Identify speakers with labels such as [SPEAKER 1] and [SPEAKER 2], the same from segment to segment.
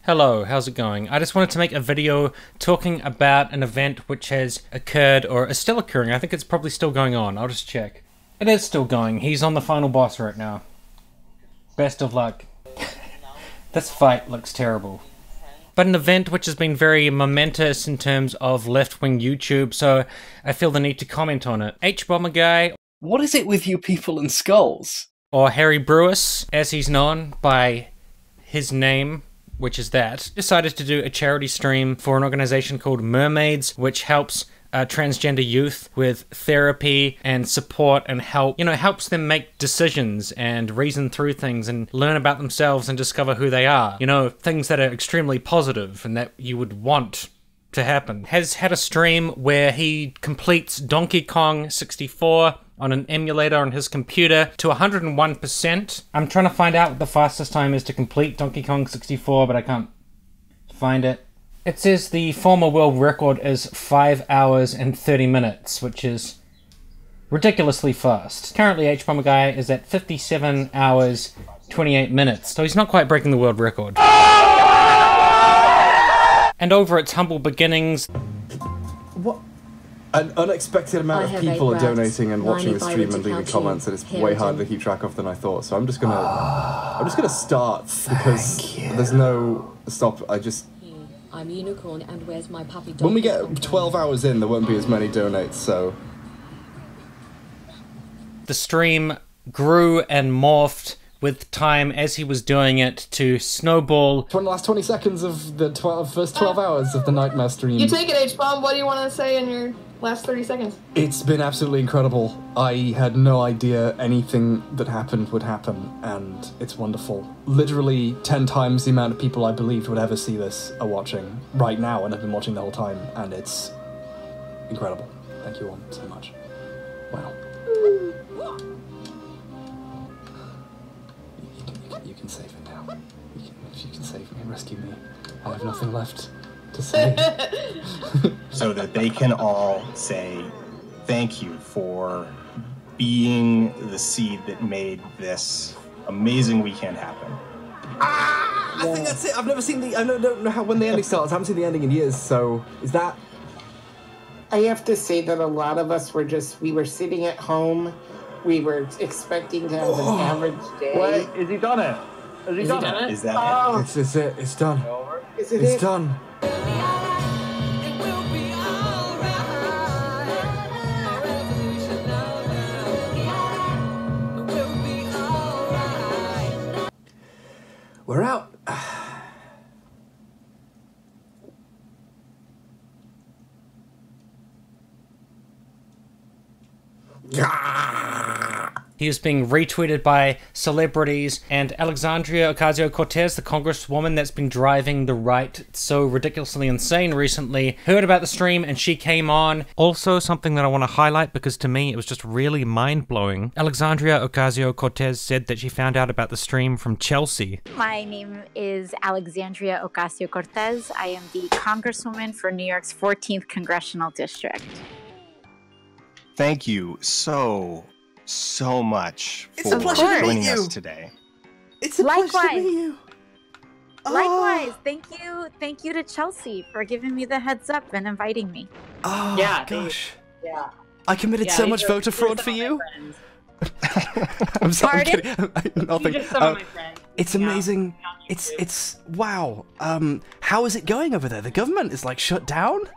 [SPEAKER 1] Hello, how's it going? I just wanted to make a video talking about an event which has occurred, or is still occurring. I think it's probably still going on. I'll just check. It is still going. He's on the final boss right now. Best of luck. This fight looks terrible. But an event which has been very momentous in terms of left-wing YouTube, so I feel the need to comment on it. H-Bomber Guy.
[SPEAKER 2] What is it with you people and skulls?
[SPEAKER 1] Or Harry Brewis, as he's known by his name, which is that, decided to do a charity stream for an organization called Mermaids, which helps transgender youth with therapy and support and help, helps them make decisions and reason through things and learn about themselves and discover who they are. Things that are extremely positive and that you would want to happen. Has had a stream where he completes Donkey Kong 64 on an emulator on his computer to 101%. I'm trying to find out what the fastest time is to complete Donkey Kong 64, but I can't find it. It says the former world record is 5 hours and 30 minutes, which is ridiculously fast. Currently, H-Bomber Guy is at 57 hours, 28 minutes, so he's not quite breaking the world record. And over its humble beginnings...
[SPEAKER 3] What? An unexpected amount of people are donating and watching the stream and leaving comments, and it's way harder to keep track of than I thought. So I'm just gonna start because there's no stop. I'm Unicorn, and where's my puppy dog? When we get 12 hours in, there won't be as many donates. So
[SPEAKER 1] the stream grew and morphed with time as he was doing it to snowball.
[SPEAKER 3] The last 20 seconds of the first 12 hours of the Nightmare stream.
[SPEAKER 4] You take it, H-Bomb. What do you want to say in your last 30 seconds?
[SPEAKER 3] It's been absolutely incredible. I had no idea anything that happened would happen, and it's wonderful. Literally 10 times the amount of people I believed would ever see this are watching right now, and have been watching the whole time, and it's incredible. Thank you all so much. Wow. You can save it now. If you can save me and rescue me, I have nothing left to say.
[SPEAKER 5] So that they can all say thank you for being the seed that made this amazing weekend happen.
[SPEAKER 3] I think that's it. I've never seen the... I don't know when the ending starts. I haven't seen the ending in years, so... Is that...
[SPEAKER 6] I have to say that a lot of us were we were sitting at home. We were expecting to have an average day.
[SPEAKER 7] Wait, is he done it? Has he done it?
[SPEAKER 5] Is that
[SPEAKER 3] it? It's it. It's done.
[SPEAKER 6] It's
[SPEAKER 3] done. We're out.
[SPEAKER 1] He was being retweeted by celebrities, and Alexandria Ocasio-Cortez, the congresswoman that's been driving the right so ridiculously insane recently, heard about the stream and she came on. Also, something that I want to highlight because to me it was just really mind-blowing. Alexandria Ocasio-Cortez said that she found out about the stream from Chelsea.
[SPEAKER 8] My name is Alexandria Ocasio-Cortez. I am the congresswoman for New York's 14th Congressional District.
[SPEAKER 5] Thank you so much for joining us today.
[SPEAKER 3] It's a pleasure to meet you.
[SPEAKER 8] Likewise. Thank you to Chelsea for giving me the heads up and inviting me.
[SPEAKER 3] Oh
[SPEAKER 4] yeah,
[SPEAKER 3] gosh.
[SPEAKER 4] Yeah.
[SPEAKER 3] I committed so much voter fraud for you. I'm sorry. I'm kidding. Nothing. It's amazing. It's wow. How is it going over there? The government is like shut down.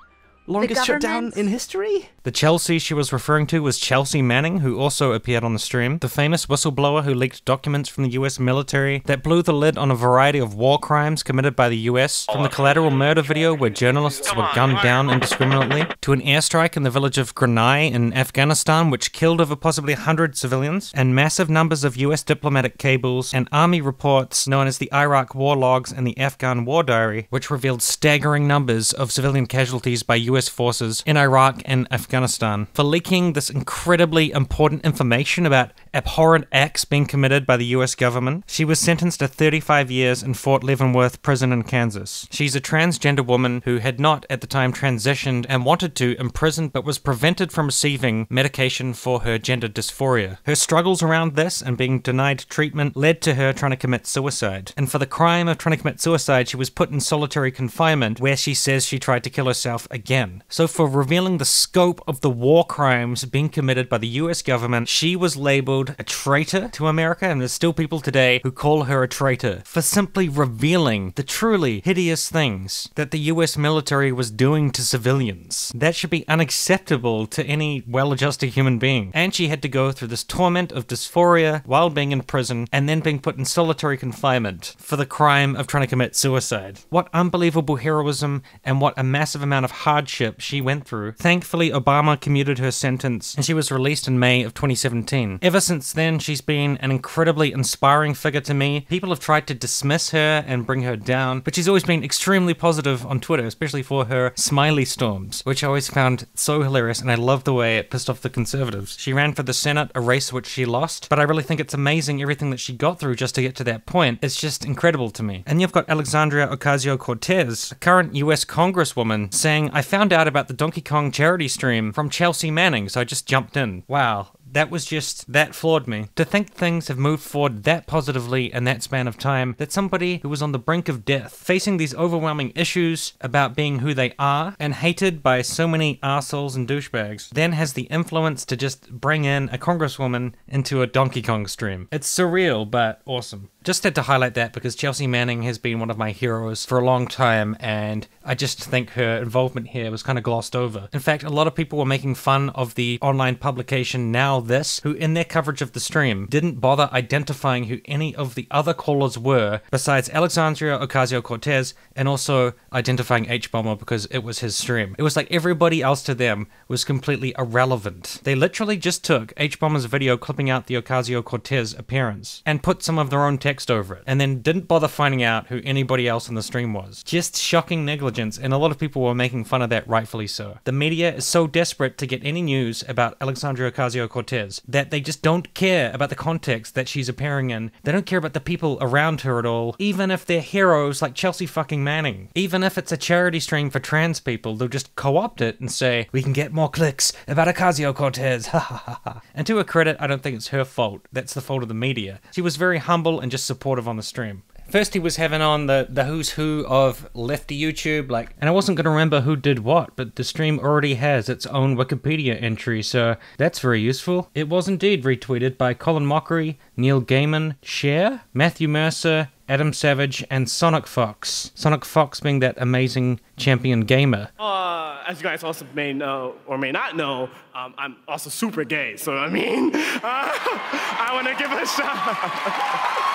[SPEAKER 3] Longest shutdown in history?
[SPEAKER 1] The Chelsea she was referring to was Chelsea Manning, who also appeared on the stream. The famous whistleblower who leaked documents from the US military that blew the lid on a variety of war crimes committed by the US, from the collateral murder video where journalists were gunned down indiscriminately, to an airstrike in the village of Grenai in Afghanistan which killed over possibly 100 civilians, and massive numbers of US diplomatic cables, and army reports known as the Iraq War Logs and the Afghan War Diary, which revealed staggering numbers of civilian casualties by US forces in Iraq and Afghanistan. For leaking this incredibly important information about abhorrent acts being committed by the US government. She was sentenced to 35 years in Fort Leavenworth Prison in Kansas. She's a transgender woman who had not at the time transitioned and wanted to in prison, but was prevented from receiving medication for her gender dysphoria. Her struggles around this and being denied treatment led to her trying to commit suicide. And for the crime of trying to commit suicide, she was put in solitary confinement, where she says she tried to kill herself again. So for revealing the scope of the war crimes being committed by the US government, she was labeled a traitor to America, and there's still people today who call her a traitor for simply revealing the truly hideous things that the US military was doing to civilians. That should be unacceptable to any well-adjusted human being. And she had to go through this torment of dysphoria while being in prison and then being put in solitary confinement for the crime of trying to commit suicide. What unbelievable heroism and what a massive amount of hardship she went through. Thankfully, Obama commuted her sentence and she was released in May of 2017. Ever since then, she's been an incredibly inspiring figure to me. People have tried to dismiss her and bring her down, but she's always been extremely positive on Twitter, especially for her smiley storms, which I always found so hilarious, and I love the way it pissed off the conservatives. She ran for the Senate, a race which she lost, but I really think it's amazing everything that she got through just to get to that point. It's just incredible to me. And you've got Alexandria Ocasio-Cortez, a current US Congresswoman, saying, "I found out about the Donkey Kong charity stream from Chelsea Manning, so I just jumped in." Wow. That floored me. To think things have moved forward that positively in that span of time, that somebody who was on the brink of death, facing these overwhelming issues about being who they are, and hated by so many arseholes and douchebags, then has the influence to just bring in a congresswoman into a Donkey Kong stream. It's surreal, but awesome. Just had to highlight that because Chelsea Manning has been one of my heroes for a long time, and I just think her involvement here was kind of glossed over. In fact, a lot of people were making fun of the online publication Now This, who in their coverage of the stream didn't bother identifying who any of the other callers were besides Alexandria Ocasio-Cortez, and also identifying H-Bomber because it was his stream. It was like everybody else to them was completely irrelevant. They literally just took H-Bomber's video clipping out the Ocasio-Cortez appearance and put some of their own text over it, and then didn't bother finding out who anybody else in the stream was. Just shocking negligence, and a lot of people were making fun of that, rightfully so. The media is so desperate to get any news about Alexandria Ocasio-Cortez that they just don't care about the context that she's appearing in. They don't care about the people around her at all, even if they're heroes like Chelsea fucking Manning. Even if it's a charity stream for trans people, they'll just co-opt it and say, "We can get more clicks about Ocasio-Cortez, ha ha ha ha." And to her credit, I don't think it's her fault. That's the fault of the media. She was very humble and just supportive on the stream. First he was having on the who's who of lefty YouTube, and I wasn't going to remember who did what, but the stream already has its own Wikipedia entry, so that's very useful. It was indeed retweeted by Colin Mockery, Neil Gaiman, Cher, Matthew Mercer, Adam Savage, and Sonic Fox. Sonic Fox being that amazing champion gamer.
[SPEAKER 9] As you guys also may know or may not know, I'm also super gay, so I mean, I want to give a shout.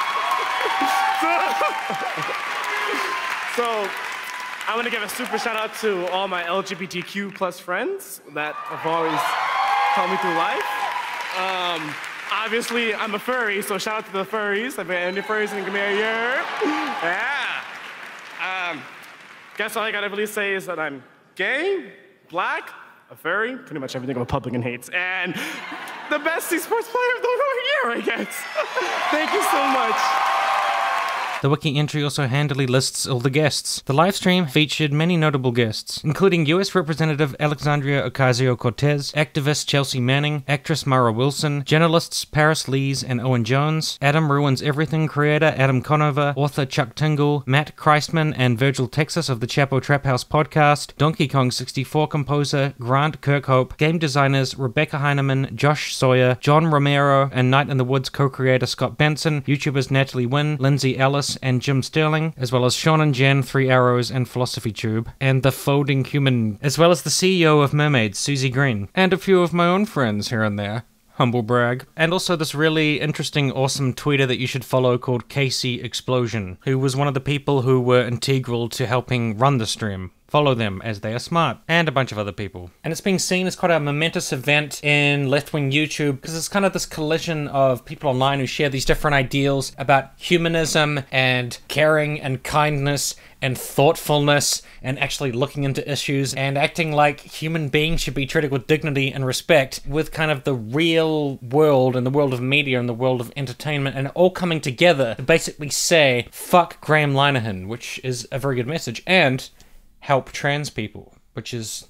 [SPEAKER 9] So, I want to give a super shout out to all my LGBTQ plus friends that have always helped me through life. Obviously, I'm a furry, so shout out to the furries. I've been any furries in a year. Yeah. Guess all I gotta really say is that I'm gay, black, a furry, pretty much everything a Republican hates, and the best esports player of the year, I guess. Thank you so much.
[SPEAKER 1] The wiki entry also handily lists all the guests. The livestream featured many notable guests, including US Representative Alexandria Ocasio-Cortez, activist Chelsea Manning, actress Mara Wilson, journalists Paris Lees and Owen Jones, Adam Ruins Everything creator Adam Conover, author Chuck Tingle, Matt Christman and Virgil Texas of the Chapo Trap House podcast, Donkey Kong 64 composer Grant Kirkhope, game designers Rebecca Heineman, Josh Sawyer, John Romero, and Night in the Woods co-creator Scott Benson, YouTubers Natalie Wynn, Lindsay Ellis, and Jim Sterling, as well as Sean and Jen, 3 Arrows, and Philosophy Tube, and The Folding Human, as well as the CEO of Mermaids, Susie Green, and a few of my own friends here and there. Humble brag. And also this really interesting, awesome tweeter that you should follow called Casey Explosion, who was one of the people who were integral to helping run the stream. Follow them, as they are smart, and a bunch of other people. And it's being seen as quite a momentous event in left-wing YouTube, because it's kind of this collision of people online who share these different ideals about humanism and caring and kindness and thoughtfulness and actually looking into issues and acting like human beings should be treated with dignity and respect with kind of the real world and the world of media and the world of entertainment, and all coming together to basically say, fuck Graham Linehan, which is a very good message, and help trans people, which is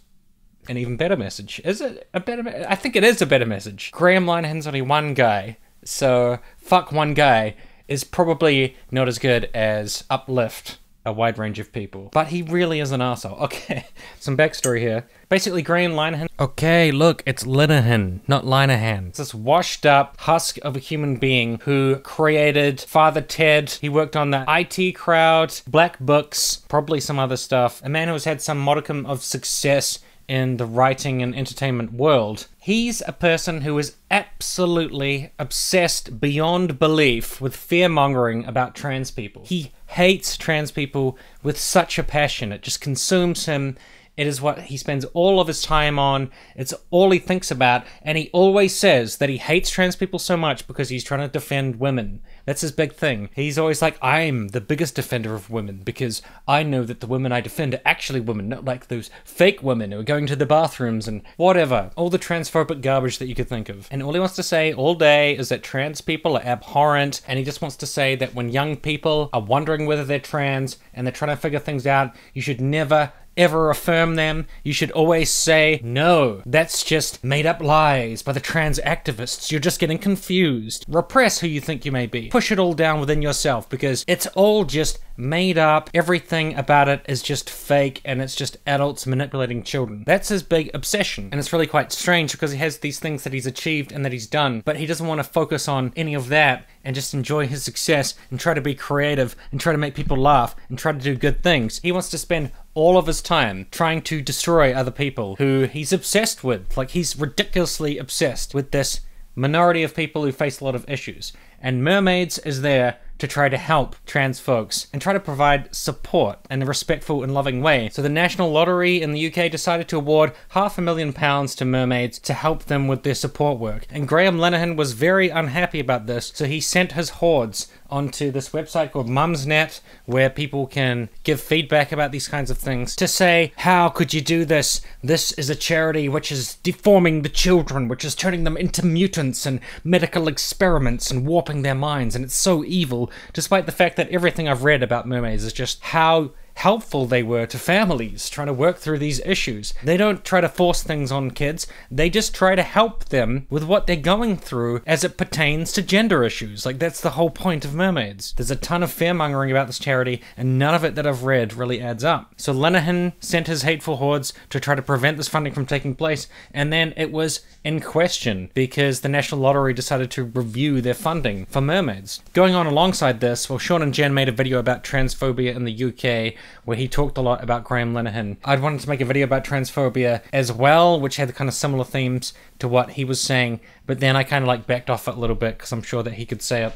[SPEAKER 1] an even better message. Is it a better I think it is a better message. Graham Linehan's only one guy, so fuck one guy is probably not as good as uplift a wide range of people. But he really is an arsehole. Okay, some backstory here. Basically, Graham Linehan... Okay, look, it's Linehan, not Linehan. It's this washed up husk of a human being who created Father Ted. He worked on the IT Crowd, Black Books, probably some other stuff. A man who has had some modicum of success in the writing and entertainment world. He's a person who is absolutely obsessed beyond belief with fear-mongering about trans people. He hates trans people with such a passion. It just consumes him. It is what he spends all of his time on. It's all he thinks about. And he always says that he hates trans people so much because he's trying to defend women. That's his big thing. He's always like, I'm the biggest defender of women because I know that the women I defend are actually women, not like those fake women who are going to the bathrooms and whatever. All the transphobic garbage that you could think of. And all he wants to say all day is that trans people are abhorrent, and he just wants to say that when young people are wondering whether they're trans and they're trying to figure things out, you should never ever affirm them. You should always say, no, that's just made up lies by the trans activists. You're just getting confused. Repress who you think you may be. Push it all down within yourself because it's all just made up. Everything about it is just fake and it's just adults manipulating children. That's his big obsession. And it's really quite strange because he has these things that he's achieved and that he's done, but he doesn't want to focus on any of that and just enjoy his success and try to be creative and try to make people laugh and try to do good things. He wants to spend all of his time trying to destroy other people who he's obsessed with. Like, he's ridiculously obsessed with this minority of people who face a lot of issues. And Mermaids is there to try to help trans folks and try to provide support in a respectful and loving way. So the National Lottery in the UK decided to award £500,000 to Mermaids to help them with their support work. And Graham Linehan was very unhappy about this, so he sent his hordes onto this website called Mumsnet, where people can give feedback about these kinds of things, to say, how could you do this? This is a charity which is deforming the children, which is turning them into mutants and medical experiments and warping their minds, and it's so evil, despite the fact that everything I've read about Mermaids is just how helpful they were to families trying to work through these issues. They don't try to force things on kids, they just try to help them with what they're going through as it pertains to gender issues. Like, that's the whole point of Mermaids. There's a ton of fear-mongering about this charity, and none of it that I've read really adds up. So Linehan sent his hateful hordes to try to prevent this funding from taking place, and then it was in question because the National Lottery decided to review their funding for Mermaids. Going on alongside this, well, Sean and Jen made a video about transphobia in the UK, where he talked a lot about Graham Linehan. I'd wanted to make a video about transphobia as well, which had kind of similar themes to what he was saying, but then I kind of like backed off it a little bit because I'm sure that he could say it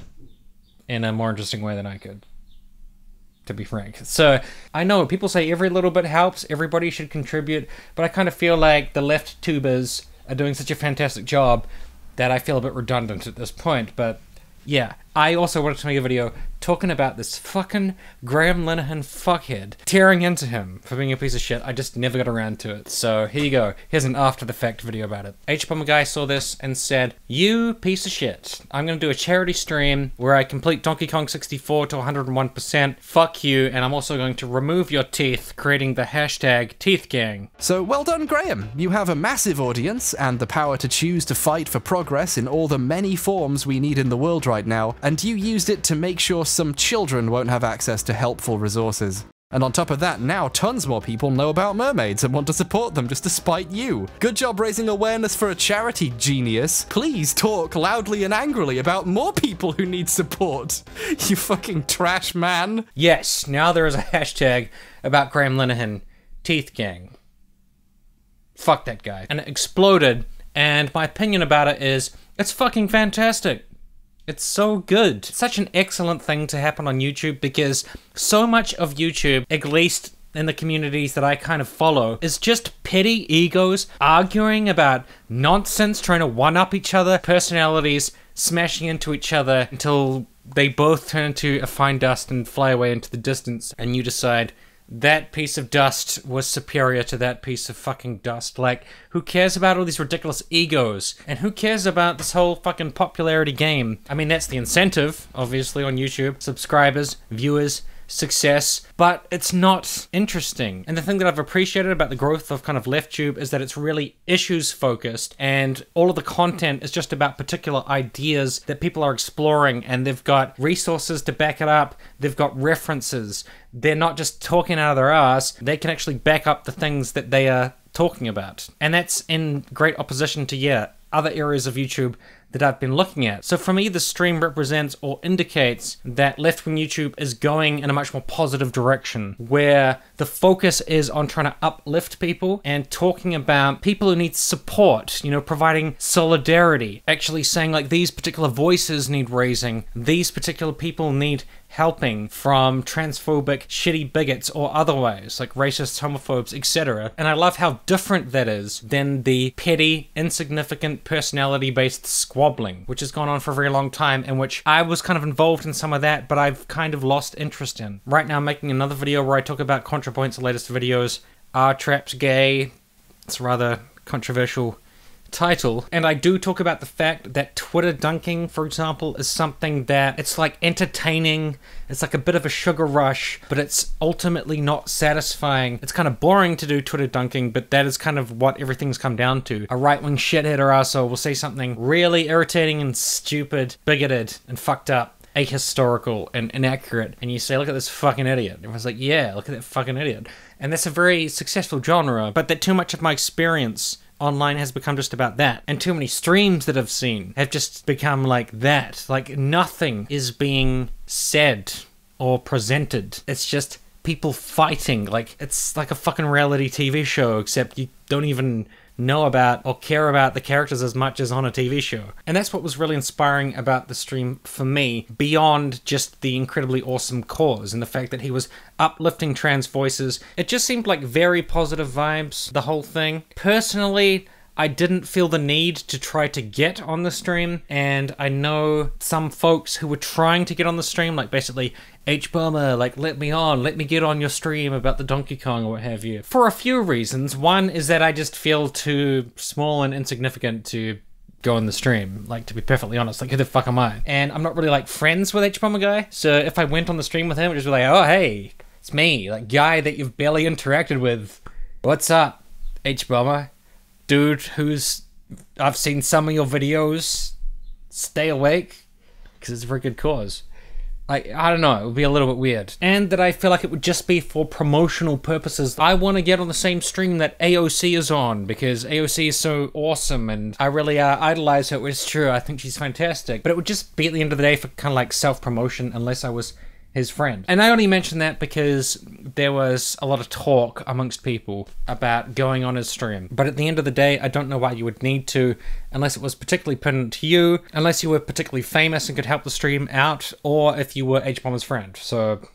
[SPEAKER 1] in a more interesting way than I could, to be frank. So I know people say every little bit helps, everybody should contribute, but I kind of feel like the left tubers are doing such a fantastic job that I feel a bit redundant at this point. But yeah, I also wanted to make a video talking about this fucking Graham Linehan fuckhead, tearing into him for being a piece of shit. I just never got around to it. So here you go. Here's an after-the-fact video about it. Hbombingperson saw this and said, you piece of shit. I'm going to do a charity stream where I complete Donkey Kong 64 to 101%. Fuck you. And I'm also going to remove your teeth, creating the hashtag TeethGang.
[SPEAKER 10] So well done, Graham. You have a massive audience and the power to choose to fight for progress in all the many forms we need in the world right now. And you used it to make sure some children won't have access to helpful resources. And on top of that, now tons more people know about mermaids and want to support them just to spite you. Good job raising awareness for a charity, genius. Please talk loudly and angrily about more people who need support. You fucking trash man.
[SPEAKER 1] Yes, now there is a hashtag about Graham Linehan, TeethGang. Fuck that guy. And it exploded, and my opinion about it is, it's fucking fantastic. It's so good. It's such an excellent thing to happen on YouTube because so much of YouTube, at least in the communities that I kind of follow, is just petty egos arguing about nonsense, trying to one-up each other, personalities smashing into each other until they both turn to a fine dust and fly away into the distance, and you decide, that piece of dust was superior to that piece of fucking dust. Like, who cares about all these ridiculous egos? And who cares about this whole fucking popularity game? I mean, that's the incentive, obviously, on YouTube. Subscribers, viewers, success, but it's not interesting. And the thing that I've appreciated about the growth of kind of LeftTube is that it's really issues focused, and all of the content is just about particular ideas that people are exploring, and they've got resources to back it up, they've got references. They're not just talking out of their ass, they can actually back up the things that they are talking about. And that's in great opposition to, yeah, other areas of YouTube that I've been looking at. So for me, the stream represents or indicates that left-wing YouTube is going in a much more positive direction, where the focus is on trying to uplift people and talking about people who need support, you know, providing solidarity, actually saying like these particular voices need raising, these particular people need helping from transphobic, shitty bigots or otherwise, like racists, homophobes, etc. And I love how different that is than the petty, insignificant, personality-based squabbling, which has gone on for a very long time, and which I was kind of involved in some of that, but I've kind of lost interest in. Right now I'm making another video where I talk about ContraPoint's latest videos. Are traps gay? It's a rather controversial title, and I do talk about the fact that Twitter dunking, for example, is something that it's like entertaining, it's like a bit of a sugar rush, but it's ultimately not satisfying. It's kind of boring to do Twitter dunking, but that is kind of what everything's come down to. A right-wing shithead or arsehole will say something really irritating and stupid, bigoted and fucked up, ahistorical and inaccurate, and you say, look at this fucking idiot. Everyone's like, yeah, look at that fucking idiot. And that's a very successful genre, but that too much of my experience online has become just about that. And too many streams that I've seen have just become like that. Like, nothing is being said or presented. It's just people fighting. Like, it's like a fucking reality TV show, except you don't even know about or care about the characters as much as on a TV show. And that's what was really inspiring about the stream for me, beyond just the incredibly awesome cause and the fact that he was uplifting trans voices. It just seemed like very positive vibes, the whole thing. Personally, I didn't feel the need to try to get on the stream, and I know some folks who were trying to get on the stream, like basically, Hbomber, like, let me get on your stream about the Donkey Kong or what have you. For a few reasons. One is that I just feel too small and insignificant to go on the stream, like, to be perfectly honest. Like, who the fuck am I? And I'm not really, like, friends with Hbomber guy, so if I went on the stream with him, it would just be like, oh, hey, it's me, like, guy that you've barely interacted with. What's up, Hbomber? Dude I've seen some of your videos, stay awake, because it's a very good cause. I don't know, it would be a little bit weird. And that I feel like it would just be for promotional purposes. I want to get on the same stream that AOC is on, because AOC is so awesome, and I really idolize her. It's true, I think she's fantastic. But it would just be at the end of the day for kind of like self-promotion, unless I was his friend. And I only mention that because there was a lot of talk amongst people about going on his stream. But at the end of the day, I don't know why you would need to, unless it was particularly pertinent to you, unless you were particularly famous and could help the stream out, or if you were Hbomber's friend. So,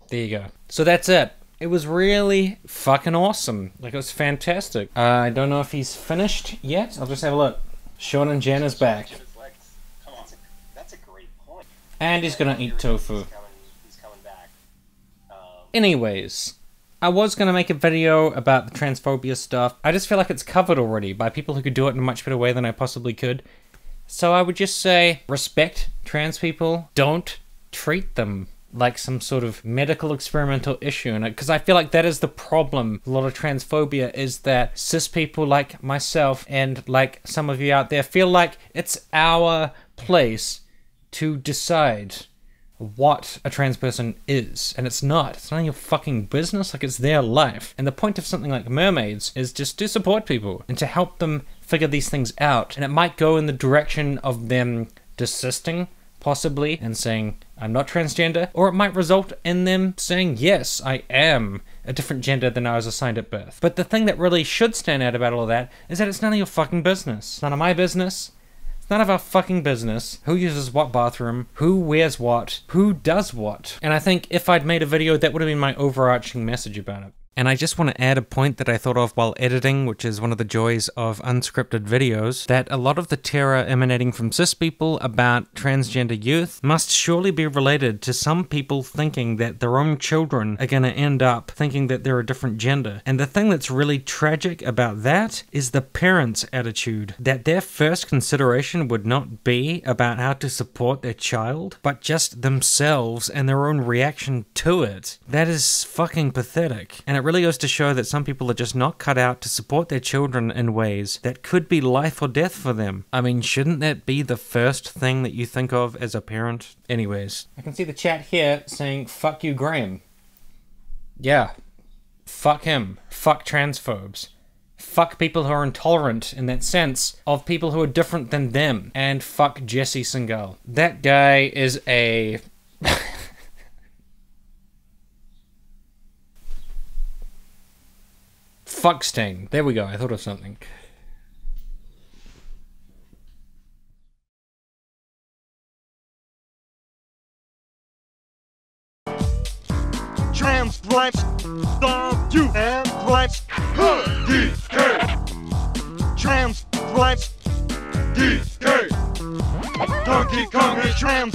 [SPEAKER 1] there you go. So that's it. It was really fucking awesome. Like, it was fantastic. I don't know if he's finished yet. I'll just have a look. Sean and Jen is back. And he's gonna eat tofu. Anyways, I was gonna make a video about the transphobia stuff. I just feel like it's covered already by people who could do it in a much better way than I possibly could. So I would just say, respect trans people. Don't treat them like some sort of medical experimental issue. Because I feel like that is the problem. A lot of transphobia is that cis people like myself and like some of you out there feel like it's our place to decide what a trans person is, and it's not. It's none of your fucking business. Like, it's their life. And the point of something like Mermaids is just to support people and to help them figure these things out. And it might go in the direction of them desisting, possibly, and saying, I'm not transgender, or it might result in them saying, yes, I am a different gender than I was assigned at birth. But the thing that really should stand out about all of that is that it's none of your fucking business. It's none of my business. It's none of our fucking business who uses what bathroom, who wears what, who does what. And I think if I'd made a video, that would have been my overarching message about it. And I just want to add a point that I thought of while editing, which is one of the joys of unscripted videos, that a lot of the terror emanating from cis people about transgender youth must surely be related to some people thinking that their own children are going to end up thinking that they're a different gender. And the thing that's really tragic about that is the parents' attitude, that their first consideration would not be about how to support their child, but just themselves and their own reaction to it. That is fucking pathetic. And it really goes to show that some people are just not cut out to support their children in ways that could be life or death for them. I mean, shouldn't that be the first thing that you think of as a parent? Anyways, I can see the chat here saying, fuck you, Graham. Yeah. Fuck him. Fuck transphobes. Fuck people who are intolerant in that sense of people who are different than them. And fuck Jesse Singal. That guy is a... Fuckstain. There we go, I thought of something.
[SPEAKER 11] Trans rights, stop you and rights, DK. Trans rights, DK. Donkey Kong is trans.